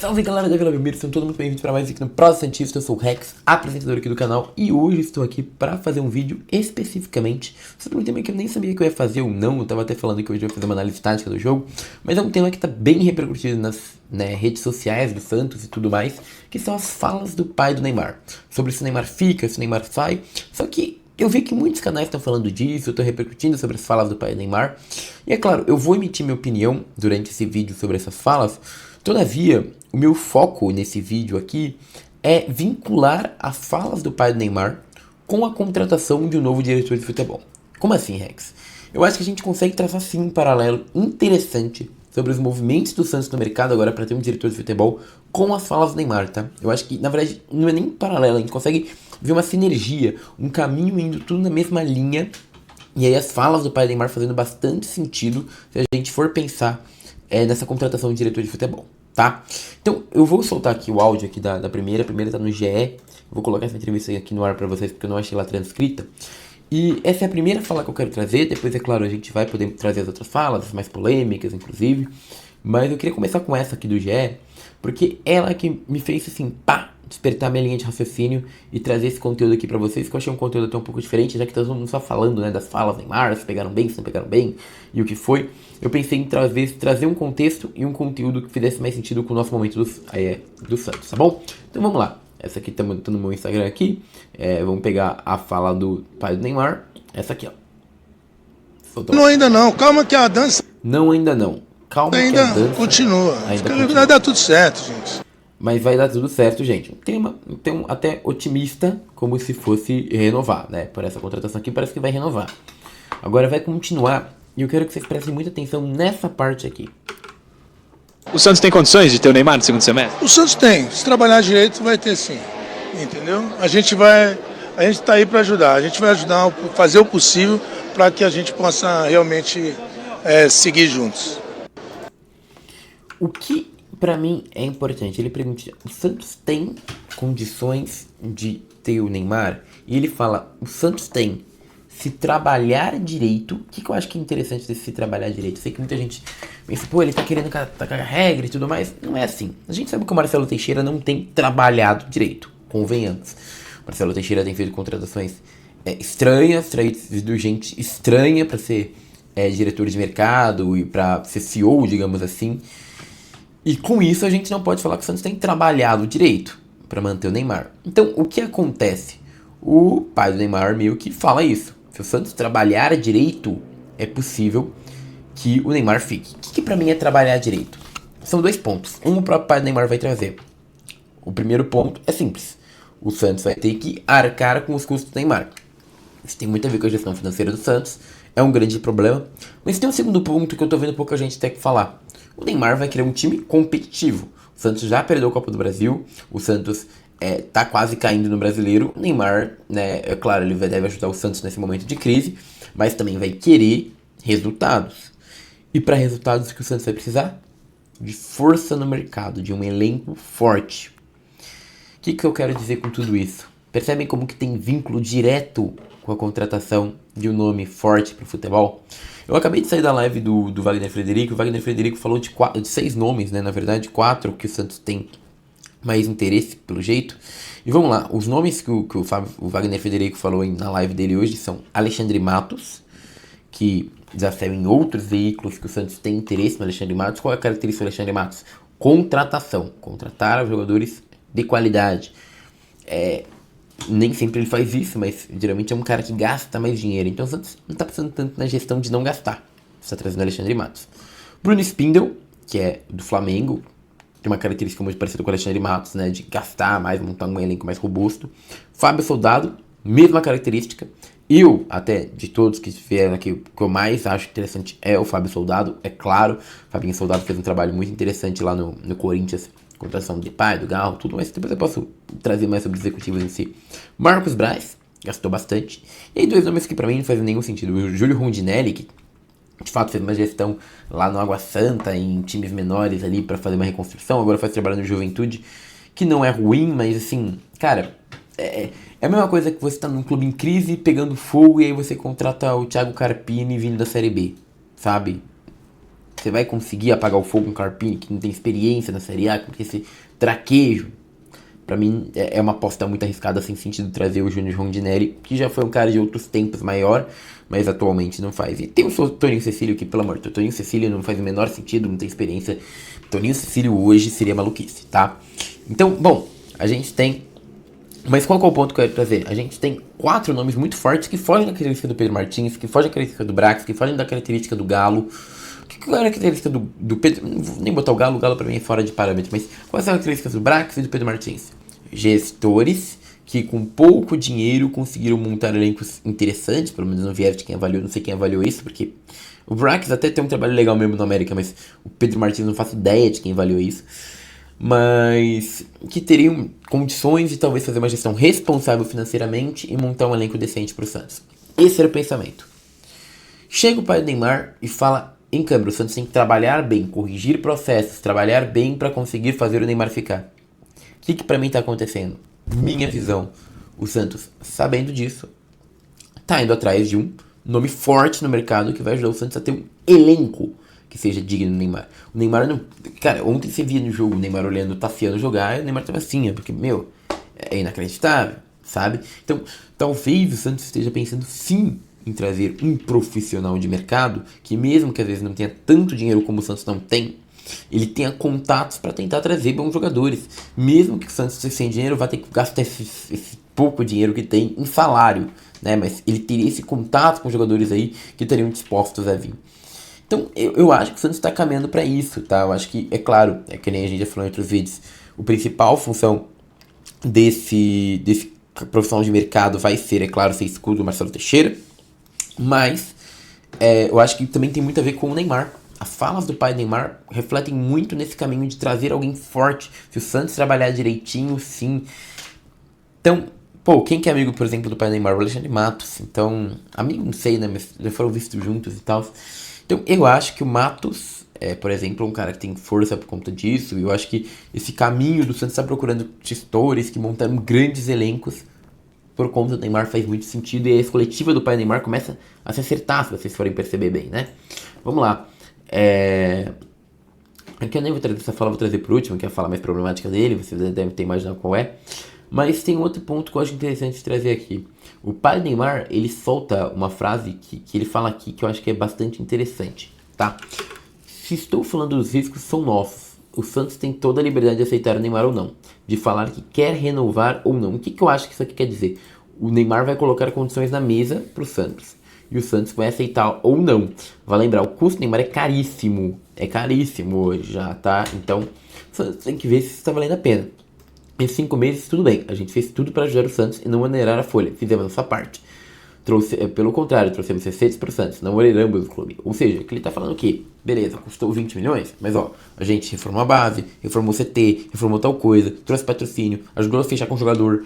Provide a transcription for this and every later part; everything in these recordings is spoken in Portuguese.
Salve galera da Vila Belmiro, sejam todos muito bem-vindos para mais um vídeo no Prosa Santista. Eu sou o Rex, apresentador aqui do canal, e hoje estou aqui para fazer um vídeo especificamente sobre um tema que eu nem sabia que eu ia fazer ou não. Eu tava até falando que hoje eu ia fazer uma análise tática do jogo, mas é um tema que tá bem repercutido nas redes sociais do Santos e tudo mais, que são as falas do pai do Neymar, sobre se o Neymar fica, se o Neymar sai. Só que eu vi que muitos canais estão falando disso, eu tô repercutindo sobre as falas do pai do Neymar, e é claro, eu vou emitir minha opinião durante esse vídeo sobre essas falas. Todavia, o meu foco nesse vídeo aqui é vincular as falas do pai do Neymar com a contratação de um novo diretor de futebol. Como assim, Rex? Eu acho que a gente consegue traçar sim um paralelo interessante sobre os movimentos do Santos no mercado agora para ter um diretor de futebol com as falas do Neymar, tá? Eu acho que, na verdade, não é nem paralelo, a gente consegue ver uma sinergia, um caminho indo tudo na mesma linha, e aí as falas do pai do Neymar fazendo bastante sentido se a gente for pensar nessa contratação de diretor de futebol, tá? Então, eu vou soltar aqui o áudio aqui da primeira. A primeira tá no GE. Vou colocar essa entrevista aqui no ar pra vocês, porque eu não achei lá transcrita. E essa é a primeira fala que eu quero trazer. Depois, é claro, a gente vai poder trazer as outras falas, as mais polêmicas, inclusive. Mas eu queria começar com essa aqui do GE, porque ela que me fez, assim, despertar minha linha de raciocínio e trazer esse conteúdo aqui pra vocês, que eu achei um conteúdo até um pouco diferente, já que todo mundo só falando, né, das falas do Neymar, se pegaram bem, se não pegaram bem, e o que foi. Eu pensei em trazer um contexto e um conteúdo que fizesse mais sentido com o nosso momento do Santos, tá bom? Então vamos lá. Essa aqui tá no meu Instagram aqui. Vamos pegar a fala do pai do Neymar. Essa aqui, ó. Soltou. Não, ainda não. Calma que a dança Não, ainda não. Calma que a dança continua. continua. Vai dar tudo certo, gente. Mas vai dar tudo certo, gente. Tem até otimista, como se fosse renovar, né? Por essa contratação aqui parece que vai renovar. Agora vai continuar, e eu quero que vocês prestem muita atenção nessa parte aqui. O Santos tem condições de ter o Neymar no segundo semestre? O Santos tem. Se trabalhar direito, vai ter sim. Entendeu? A gente tá aí para ajudar. A gente vai ajudar, fazer o possível para que a gente possa realmente seguir juntos. O que pra mim é importante, ele pergunta, o Santos tem condições de ter o Neymar? E ele fala, o Santos tem, se trabalhar direito. O que eu acho que é interessante desse se trabalhar direito? Eu sei que muita gente pensa, pô, ele tá querendo tacar a regra e tudo mais. Não é assim. A gente sabe que o Marcelo Teixeira não tem trabalhado direito, convenhamos. O Marcelo Teixeira tem feito contratações estranhas, trazido gente estranha pra ser diretor de mercado e pra ser CEO, digamos assim. E com isso a gente não pode falar que o Santos tem trabalhado direito para manter o Neymar. Então o que acontece? O pai do Neymar meio que fala isso. Se o Santos trabalhar direito, é possível que o Neymar fique. O que pra mim é trabalhar direito? São dois pontos. O próprio pai do Neymar vai trazer. O primeiro ponto é simples. O Santos vai ter que arcar com os custos do Neymar. Isso tem muito a ver com a gestão financeira do Santos. É um grande problema. Mas tem um segundo ponto que eu tô vendo pouca gente ter que falar. O Neymar vai querer um time competitivo. O Santos já perdeu a Copa do Brasil. O Santos tá quase caindo no Brasileiro. O Neymar, né, é claro, ele deve ajudar o Santos nesse momento de crise, mas também vai querer resultados. E para resultados, o que o Santos vai precisar? De força no mercado, de um elenco forte. O que eu quero dizer com tudo isso? Percebem como que tem vínculo direto com a contratação de um nome forte para o futebol? Eu acabei de sair da live do Wagner Frederico. O Wagner Frederico falou de 6 nomes, né? Na verdade, 4 que o Santos tem mais interesse, pelo jeito. E vamos lá, os nomes que o Wagner Frederico falou na live dele hoje são Alexandre Matos, que já saiu em outros veículos que o Santos tem interesse no Alexandre Matos. Qual é a característica do Alexandre Matos? Contratação. Contratar jogadores de qualidade. Nem sempre ele faz isso, mas geralmente é um cara que gasta mais dinheiro. Então o Santos não está pensando tanto na gestão de não gastar. Está trazendo Alexandre Matos. Bruno Spindel, que é do Flamengo, tem uma característica muito parecida com o Alexandre Matos, né, de gastar mais, montar um elenco mais robusto. Fábio Soldado, mesma característica. Eu, até de todos que vieram aqui, o que eu mais acho interessante é o Fábio Soldado. É claro, o Fabinho Soldado fez um trabalho muito interessante lá no Corinthians, contratação do Depay, do Garro, tudo, mas depois eu posso trazer mais sobre os executivos em si. Marcos Braz, gastou bastante. E aí 2 nomes que pra mim não fazem nenhum sentido. O Júlio Rondinelli, que de fato fez uma gestão lá no Água Santa, em times menores ali pra fazer uma reconstrução, agora faz trabalho no Juventude, que não é ruim, mas assim, cara, é a mesma coisa que você tá num clube em crise, pegando fogo, e aí você contrata o Thiago Carpini vindo da Série B, sabe? Você vai conseguir apagar o fogo com o Carpini, que não tem experiência na Série A, com esse traquejo? Pra mim, é uma aposta muito arriscada, sem sentido trazer o Júnior Rondinelli, que já foi um cara de outros tempos maior, mas atualmente não faz. E tem o Toninho Cecílio, que, pelo amor de Deus, Toninho Cecílio não faz o menor sentido, não tem experiência. Toninho Cecílio hoje seria maluquice, tá? Então, bom, a gente tem... Mas qual que é o ponto que eu quero trazer? A gente tem 4 nomes muito fortes que fogem da característica do Pedro Martins, que fogem da característica do Brax, que fogem da característica do Galo. Qual é a característica do Pedro? Não vou nem botar o Galo pra mim é fora de parâmetro, mas quais são as características do Brax e do Pedro Martins? Gestores que com pouco dinheiro conseguiram montar elencos interessantes, pelo menos não vieram de quem avaliou, não sei quem avaliou isso, porque o Brax até tem um trabalho legal mesmo no América, mas o Pedro Martins não faço ideia de quem avaliou isso. Mas que teriam condições de talvez fazer uma gestão responsável financeiramente e montar um elenco decente pro Santos. Esse era o pensamento. Chega o pai do Neymar e fala em câmera, o Santos tem que trabalhar bem, corrigir processos, trabalhar bem para conseguir fazer o Neymar ficar. O que pra mim tá acontecendo? Minha visão, o Santos, sabendo disso, tá indo atrás de um nome forte no mercado que vai ajudar o Santos a ter um elenco que seja digno do Neymar. O Neymar não... Cara, ontem você via no jogo o Neymar olhando o Tassiano jogar e o Neymar tava assim, porque, meu, é inacreditável, sabe? Então, talvez o Santos esteja pensando sim em trazer um profissional de mercado que, mesmo que às vezes não tenha tanto dinheiro como o Santos não tem, ele tenha contatos para tentar trazer bons jogadores. Mesmo que o Santos sem dinheiro vá ter que gastar esse pouco dinheiro que tem em salário, né? Mas ele teria esse contato com jogadores aí que estariam dispostos a vir. Então, eu acho que o Santos está caminhando para isso, tá? Eu acho que, é claro, é que nem a gente já falou em outros vídeos, a principal função desse profissional de mercado vai ser, é claro, ser escudo do Marcelo Teixeira, mas eu acho que também tem muito a ver com o Neymar. As falas do pai do Neymar refletem muito nesse caminho de trazer alguém forte. Se o Santos trabalhar direitinho, sim. Então, pô, quem que é amigo, por exemplo, do pai do Neymar? O Alexandre Matos. Então, amigo não sei, né? Mas já foram vistos juntos e tal. Então, eu acho que o Matos, por exemplo, é um cara que tem força por conta disso. E eu acho que esse caminho do Santos está procurando gestores que montaram grandes elencos por conta do Neymar faz muito sentido. E a coletiva do pai do Neymar começa a se acertar, se vocês forem perceber bem, né? Vamos lá. Aqui eu nem vou trazer essa fala, vou trazer por último, que é a fala mais problemática dele, vocês devem ter imaginado qual é. Mas tem outro ponto que eu acho interessante de trazer aqui. O pai do Neymar, ele solta uma frase que ele fala aqui que eu acho que é bastante interessante, tá? Se estou falando dos riscos, são nossos. O Santos tem toda a liberdade de aceitar o Neymar ou não, de falar que quer renovar ou não. O que eu acho que isso aqui quer dizer? O Neymar vai colocar condições na mesa pro Santos. E o Santos vai aceitar ou não. Vai lembrar, o custo do Neymar é caríssimo. É caríssimo hoje já, tá? Então, o Santos tem que ver se isso está valendo a pena. Em 5 meses, tudo bem. A gente fez tudo para ajudar o Santos e não onerar a folha. Fizemos a nossa parte. Pelo contrário, trouxemos receitas para o Santos. Não oneramos o clube. Ou seja, que ele tá falando o quê? Beleza, custou 20 milhões. Mas ó, a gente reformou a base, reformou o CT, reformou tal coisa, trouxe patrocínio, ajudou a fechar com o jogador.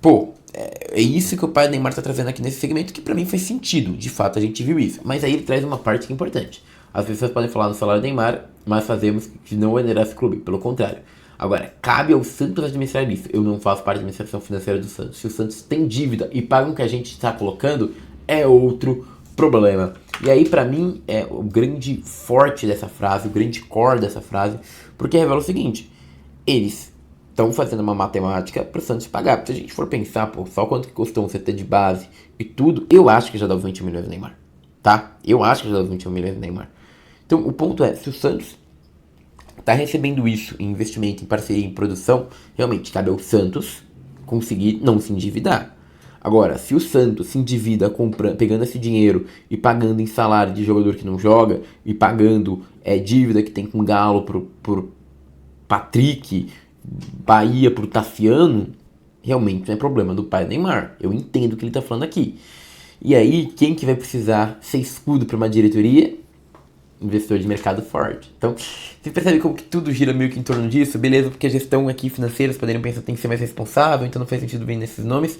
Pô, é isso que o pai do Neymar tá trazendo aqui nesse segmento, que pra mim faz sentido. De fato, a gente viu isso. Mas aí ele traz uma parte que é importante. As pessoas podem falar no salário do Neymar, mas fazemos que não onerar esse clube. Pelo contrário. Agora, cabe ao Santos administrar isso. Eu não faço parte da administração financeira do Santos. Se o Santos tem dívida e paga o que a gente está colocando, é outro problema. E aí, pra mim, é o grande forte dessa frase, o grande core dessa frase, porque revela o seguinte: eles estão fazendo uma matemática para o Santos pagar. Se a gente for pensar, pô, só quanto que custou um CT de base e tudo, eu acho que já dá os 20 milhões do Neymar, tá? Eu acho que já dá os 21 milhões do Neymar. Então, o ponto é, se o Santos tá recebendo isso em investimento, em parceria, em produção, realmente cabe ao Santos conseguir não se endividar. Agora, se o Santos se endivida pegando esse dinheiro e pagando em salário de jogador que não joga, e pagando dívida que tem com Galo por Patrick, Bahia pro Tassiano, realmente não é problema do pai do Neymar. Eu entendo o que ele tá falando aqui. E aí, quem que vai precisar ser escudo para uma diretoria? Investidor de mercado forte. Então, você percebe como que tudo gira meio que em torno disso? Beleza, porque a gestão aqui financeira, vocês poderiam pensar que tem que ser mais responsável, então não faz sentido vir nesses nomes.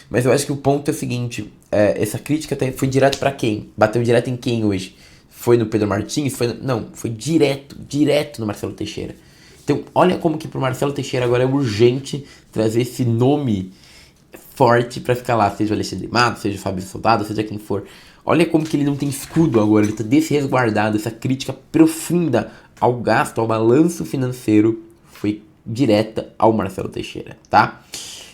Mas eu acho que o ponto é o seguinte, essa crítica foi direto para quem? Bateu direto em quem hoje? Foi no Pedro Martins? Não, foi direto no Marcelo Teixeira. Então, olha como que pro Marcelo Teixeira agora é urgente trazer esse nome forte pra ficar lá, seja o Alexandre Matos, seja o Fábio Soldado, seja quem for. Olha como que ele não tem escudo agora, ele tá desresguardado. Essa crítica profunda ao gasto, ao balanço financeiro, foi direta ao Marcelo Teixeira, tá?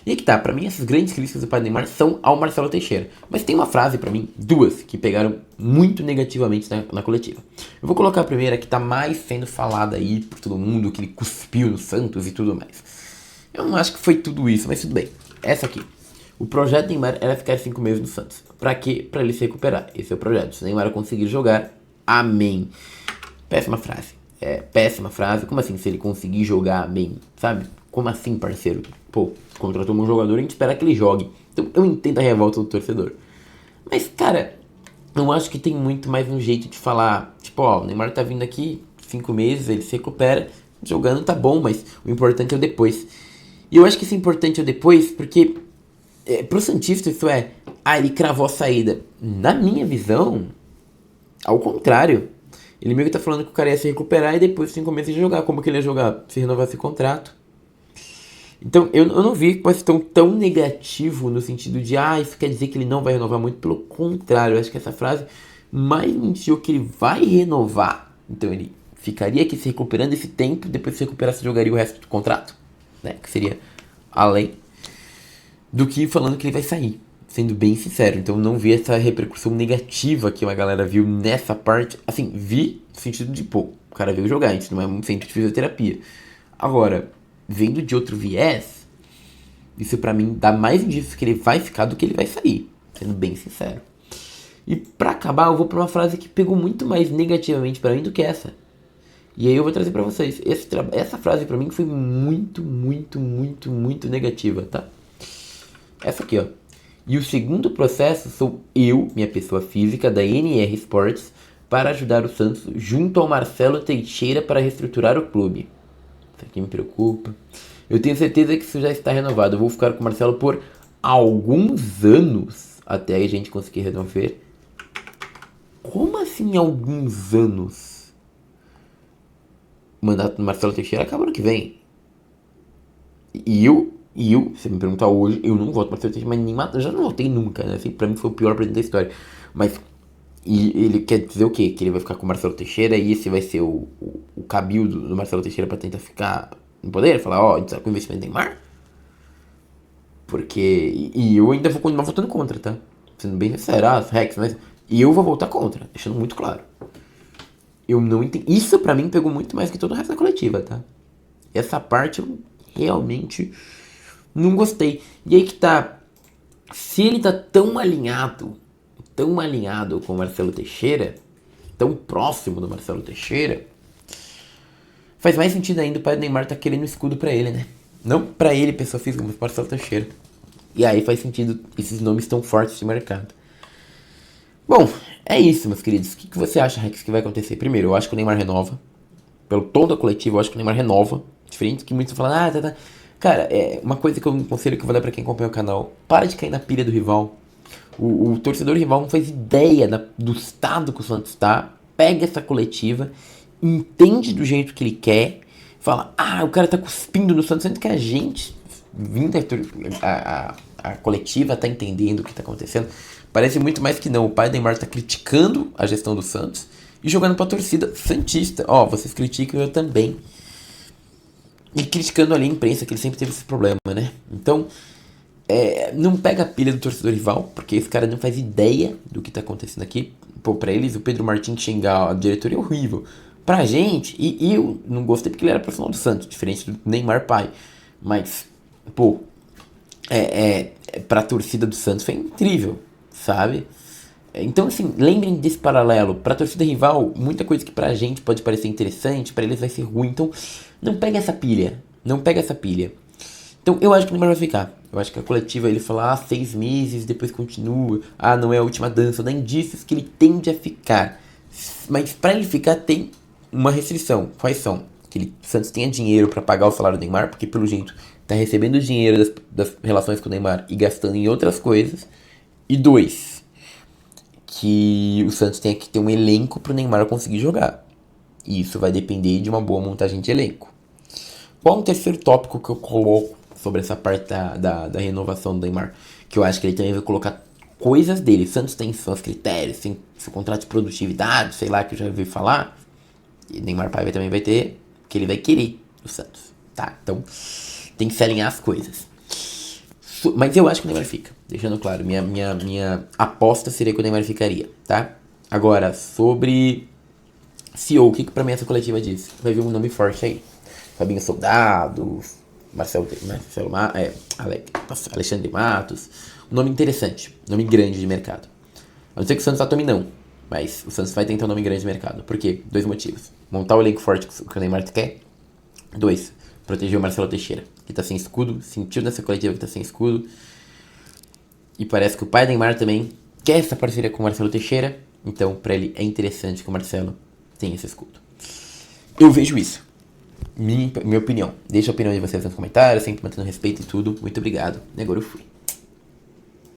E aí que tá, pra mim essas grandes críticas do pai do Neymar são ao Marcelo Teixeira. Mas tem uma frase pra mim, duas, que pegaram muito negativamente na coletiva. Eu vou colocar a primeira que tá mais sendo falada aí por todo mundo, que ele cuspiu no Santos e tudo mais. Eu não acho que foi tudo isso, mas tudo bem. Essa aqui. O projeto do Neymar era ficar 5 meses no Santos. Pra quê? Pra ele se recuperar. Esse é o projeto. Se o Neymar conseguir jogar, amém. Péssima frase. Péssima frase. Como assim, se ele conseguir jogar, amém? Sabe? Como assim, parceiro? Pô, contratou um jogador, a gente espera que ele jogue. Então eu entendo a revolta do torcedor. Mas, cara, eu acho que tem muito mais um jeito de falar. Tipo, ó, o Neymar tá vindo aqui 5 meses, ele se recupera. Jogando tá bom, mas o importante é o depois. E eu acho que isso é importante é o depois, porque pro Santista isso ele cravou a saída. Na minha visão, ao contrário. Ele meio que tá falando que o cara ia se recuperar e depois de 5 meses ia jogar. Como que ele ia jogar? Se renovasse o contrato. Então eu não vi que pode ser tão negativo no sentido de isso quer dizer que ele não vai renovar. Muito pelo contrário, eu acho que essa frase mais mentiu que ele vai renovar. Então ele ficaria aqui se recuperando esse tempo, depois de se recuperasse jogaria o resto do contrato, né? Que seria além do que falando que ele vai sair, sendo bem sincero. Então não vi essa repercussão negativa que uma galera viu nessa parte. Assim, vi no sentido de, pô, o cara veio jogar, a gente não é um centro de fisioterapia. Agora, vendo de outro viés, isso pra mim dá mais indícios que ele vai ficar do que ele vai sair, sendo bem sincero. E pra acabar, eu vou pra uma frase que pegou muito mais negativamente pra mim do que essa. E aí eu vou trazer pra vocês. Essa frase pra mim foi muito, muito, muito, muito negativa, tá? Essa aqui, ó. E o segundo processo sou eu, minha pessoa física, da NR Sports, para ajudar o Santos junto ao Marcelo Teixeira para reestruturar o clube. Isso aqui me preocupa. Eu tenho certeza que isso já está renovado. Eu vou ficar com o Marcelo por alguns anos até a gente conseguir resolver. Como assim alguns anos? O mandato do Marcelo Teixeira acaba no que vem. E eu, se você me perguntar hoje, eu não voto para Marcelo Teixeira, mas nem eu já não votei nunca, né? Assim, pra mim foi o pior presidente da história. Mas e ele quer dizer o quê? Que ele vai ficar com o Marcelo Teixeira e esse vai ser o cabildo do Marcelo Teixeira pra tentar ficar no poder? Falar, a gente tá com investimento em Neymar? Porque... E eu ainda vou continuar votando contra, tá? Sendo bem sincero, Rex, mas... E eu vou votar contra, deixando muito claro. Eu não entendi... Isso pra mim pegou muito mais que todo o resto da coletiva, tá? Essa parte eu realmente não gostei. E aí que tá... Se ele tá tão alinhado com o Marcelo Teixeira, tão próximo do Marcelo Teixeira, faz mais sentido ainda o pai do Neymar tá querendo um escudo pra ele, né? Não pra ele, pessoa física, mas pro Marcelo Teixeira. E aí faz sentido esses nomes tão fortes de mercado. Bom, é isso, meus queridos. O que você acha, Rex, que vai acontecer? Primeiro, eu acho que o Neymar renova. Pelo tom da coletiva, eu acho que o Neymar renova. Diferente do que muitos falam, tá. Cara, uma coisa que eu conselho que eu vou dar pra quem acompanha o canal: para de cair na pilha do rival. O torcedor rival não faz ideia do estado que o Santos tá. Pega essa coletiva, entende do jeito que ele quer, fala, o cara tá cuspindo no Santos, sendo que a gente, vindo a coletiva, tá entendendo o que tá acontecendo. Parece muito mais que não. O pai do Neymar tá criticando a gestão do Santos e jogando pra torcida santista. Vocês criticam, eu também. E criticando ali a imprensa, que ele sempre teve esse problema, né? Então, não pega a pilha do torcedor rival, porque esse cara não faz ideia do que tá acontecendo aqui. Pô, pra eles, o Pedro Martins xingar a diretoria é horrível. Pra gente, e eu não gostei porque ele era profissional do Santos, diferente do Neymar pai. Mas, pô, pra torcida do Santos foi incrível, sabe? Então, assim, lembrem desse paralelo. Pra torcida rival, muita coisa que pra gente pode parecer interessante, pra eles vai ser ruim. Então, não pega essa pilha. Então, eu acho que o Neymar vai ficar. Eu acho que a coletiva, ele fala, 6 meses, depois continua. Não é a última dança. Dá indícios que ele tende a ficar. Mas pra ele ficar, tem uma restrição. Quais são? Que o Santos tenha dinheiro pra pagar o salário do Neymar, porque pelo jeito tá recebendo dinheiro das relações com o Neymar e gastando em outras coisas. E 2, que o Santos tenha que ter um elenco pro Neymar conseguir jogar. E isso vai depender de uma boa montagem de elenco. Qual é o terceiro tópico que eu coloco sobre essa parte da renovação do Neymar? Que eu acho que ele também vai colocar coisas dele. O Santos tem seus critérios, tem seu contrato de produtividade, sei lá, que eu já ouvi falar. E Neymar Paiva também vai ter, que ele vai querer o Santos, tá? Então, tem que se alinhar as coisas. Mas eu acho que o Neymar fica, deixando claro, minha aposta seria que o Neymar ficaria, tá? Agora, sobre CEO, o que pra mim essa coletiva diz? Vai vir um nome forte aí. Fabinho Soldado, Alexandre Matos. Um nome interessante, nome grande de mercado. A não ser que o Santos tome não, mas o Santos vai tentar um nome grande de mercado. Por quê? 2 motivos. Montar o elenco forte que o Neymar quer. 2. Proteger o Marcelo Teixeira, que tá sem escudo. Sentiu nessa coletiva que tá sem escudo. E parece que o pai do Neymar também quer essa parceria com o Marcelo Teixeira. Então, pra ele é interessante que o Marcelo tenha esse escudo. Eu vejo isso. Minha opinião. Deixa a opinião de vocês nos comentários, sempre mantendo respeito e tudo. Muito obrigado. E agora eu fui.